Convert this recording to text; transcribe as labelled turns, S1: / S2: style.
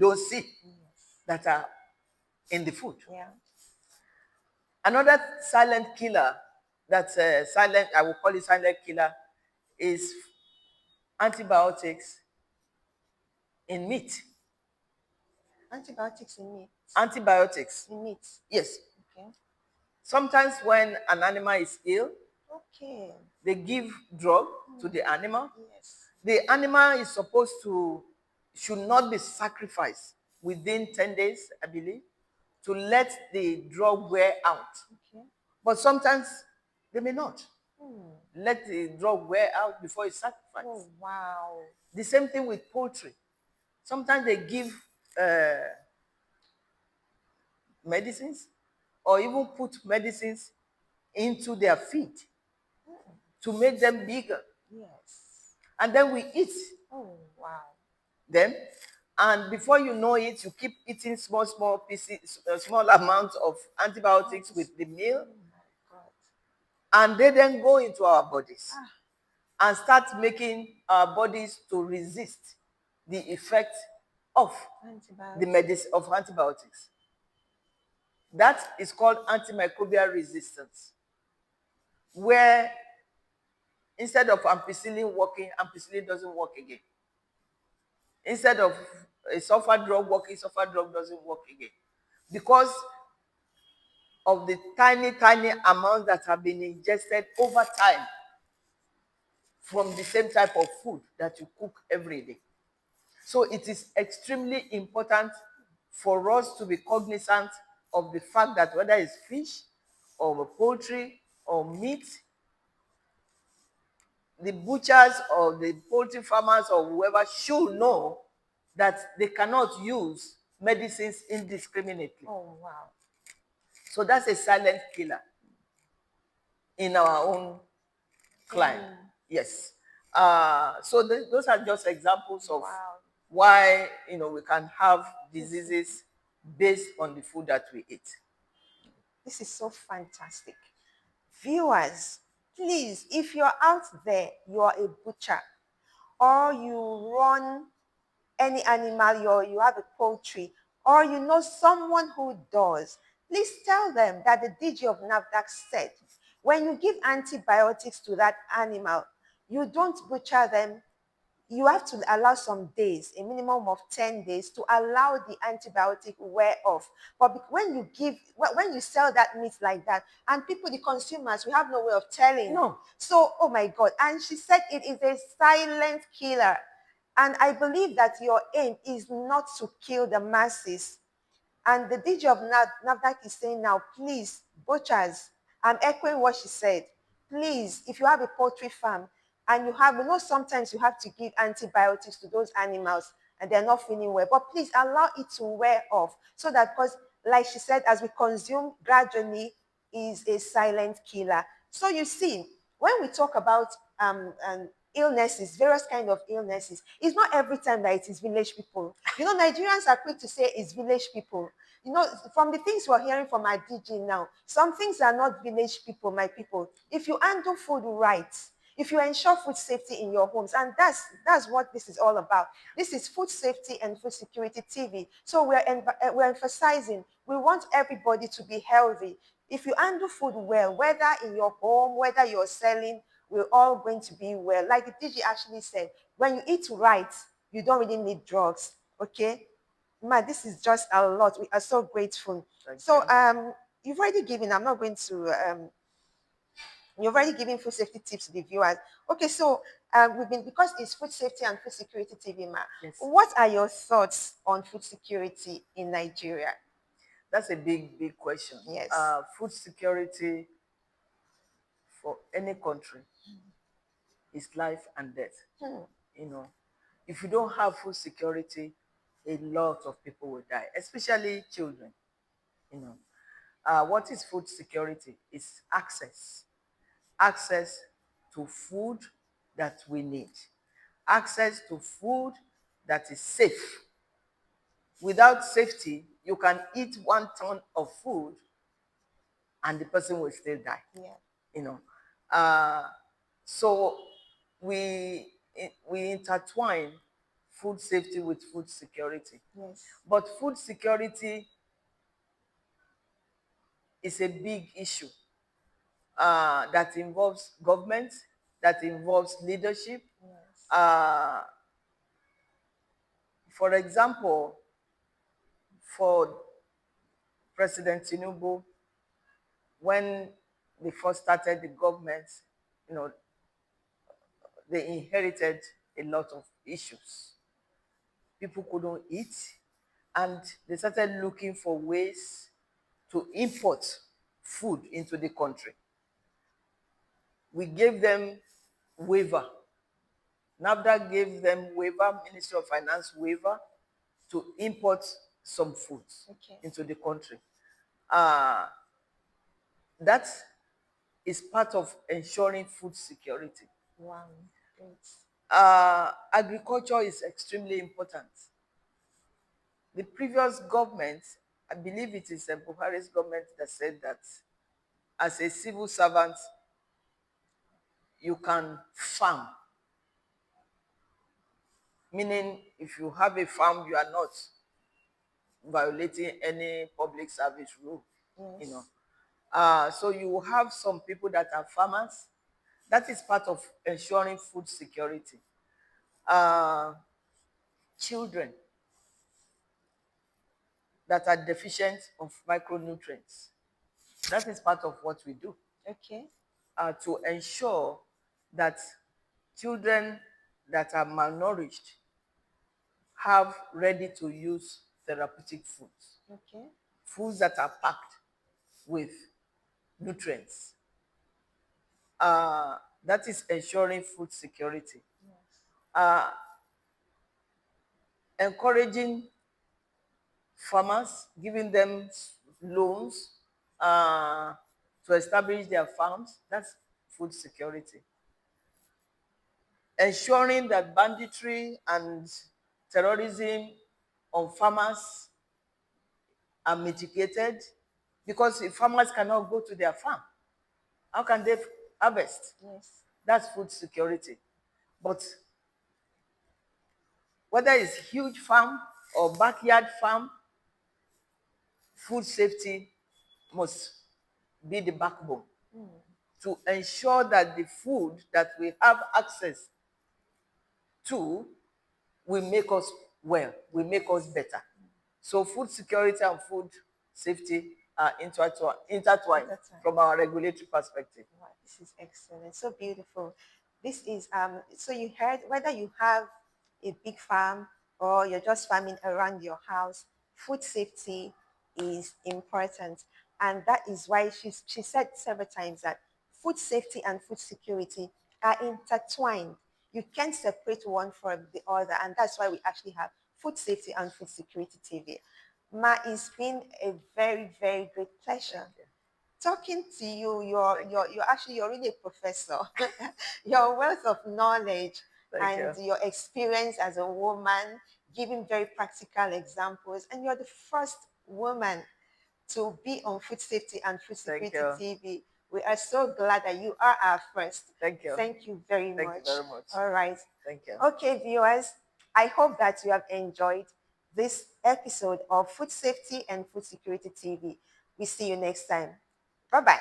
S1: don't see that are in the food. Yeah. Another silent killer, that's silent, I will call it silent killer, is antibiotics in meat.
S2: Antibiotics in meat.
S1: Antibiotics.
S2: In meat.
S1: Yes.
S2: Okay.
S1: Sometimes when an animal is ill,
S2: okay,
S1: they give drug to the animal.
S2: Yes.
S1: The animal is supposed to, should not be sacrificed within 10 days, I believe, to let the drug wear out. Okay. But sometimes they may not. Let the drug wear out before it's sacrificed.
S2: Oh, wow.
S1: The same thing with poultry. Sometimes they give medicines or even put medicines into their feed to make them bigger.
S2: Yes.
S1: And then we eat.
S2: Oh, wow.
S1: Then, and before you know it, you keep eating small pieces, small amounts of antibiotics with the meal. Oh my God. And they then go into our bodies and start making our bodies to resist the effect of the medicine of antibiotics. That is called antimicrobial resistance, where instead of ampicillin working, ampicillin doesn't work again. Instead of a sulfur drug working, sulfur drug doesn't work again. Because of the tiny amounts that have been ingested over time from the same type of food that you cook every day. So it is extremely important for us to be cognizant of the fact that whether it's fish or poultry or meat, the butchers or the poultry farmers or whoever should know that they cannot use medicines indiscriminately.
S2: Oh, wow.
S1: So that's a silent killer in our own climate. Yes. So those are just examples of why we can have diseases based on the food that we eat.
S2: This is so fantastic. Viewers, please, if you're out there, you're a butcher, or you run any animal, you have a poultry, or you know someone who does, please tell them that the DG of NAFDAC said, when you give antibiotics to that animal, you don't butcher them. You have to allow some days, a minimum of 10 days, to allow the antibiotic wear off. But when you sell that meat like that, and people, the consumers, we have no way of telling.
S1: No.
S2: So, oh my God. And she said it is a silent killer. And I believe that your aim is not to kill the masses. And the DG of NAFDAC is saying now, please, butchers, I'm echoing what she said. Please, if you have a poultry farm and sometimes you have to give antibiotics to those animals and they're not feeling well, but please allow it to wear off so that, because like she said, as we consume gradually, is a silent killer. So you see, when we talk about illnesses, various kind of illnesses, it's not every time that it is village people. Nigerians are quick to say it's village people. From the things we're hearing from our DG now, some things are not village people, my people. If you handle food right, if you ensure food safety in your homes, and that's what this is all about. This is Food Safety and Food Security TV. So we're emphasizing, we want everybody to be healthy. If you handle food well, whether in your home, whether you're selling, we're all going to be well. Like the DG actually said, when you eat right, you don't really need drugs. Okay? This is just a lot. We are so grateful. So you've already given, I'm not going to you've already given food safety tips to the viewers. Okay, so because it's Food Safety and Food Security TV,
S1: Yes.
S2: What are your thoughts on food security in Nigeria?
S1: That's a big question.
S2: Yes.
S1: Food security for any country is life and death. If you don't have food security, a lot of people will die, especially children. What is food security? It's access to food that we need, access to food that is safe. Without safety, you can eat 1 ton of food and the person will still die. So we intertwine food safety with food security.
S2: Yes.
S1: But food security is a big issue that involves government, that involves leadership.
S2: Yes.
S1: For example, for President Tinubu, when they first started the government, you know, they inherited a lot of issues. People couldn't eat, and they started looking for ways to import food into the country. We gave them waiver. NAFDAC gave them waiver, Ministry of Finance waiver to import some foods into the country. That is part of ensuring food security.
S2: Wow. Great.
S1: Agriculture is extremely important. The previous government, I believe it is Buhari's government that said that as a civil servant, you can farm. Meaning, if you have a farm, you are not violating any public service rule.
S2: Yes.
S1: You know, so you have some people that are farmers. That is part of ensuring food security. Children that are deficient of micronutrients. That is part of what we do.
S2: Okay.
S1: To ensure that children that are malnourished have ready to use therapeutic foods.
S2: Okay.
S1: Foods that are packed with nutrients. That is ensuring food security. Yes. Encouraging farmers, giving them loans to establish their farms. That's food security. Ensuring that banditry and terrorism on farmers are mitigated, because if farmers cannot go to their farm, how can they harvest?
S2: Yes.
S1: That's food security. But whether it's huge farm or backyard farm, food safety must be the backbone to ensure that the food that we have access to will make us well, will make us better. So food security and food safety are intertwined from our regulatory perspective.
S2: Wow, this is excellent. So beautiful. This is so you heard, whether you have a big farm or you're just farming around your house, food safety is important. And that is why she said several times that food safety and food security are intertwined. You can't separate one from the other. And that's why we actually have food safety and food security TV. Ma, it's been a very, very great pleasure talking to you. You're really a professor. Your wealth of knowledge and your experience as a woman, giving very practical examples, and you're the first woman to be on Food Safety and Food Security TV. We are so glad that you are our first.
S1: Thank you.
S2: Thank you very much.
S1: Thank you very much.
S2: All right.
S1: Thank you.
S2: Okay, viewers, I hope that you have enjoyed this episode of Food Safety and Food Security TV. We see you next time. Bye-bye.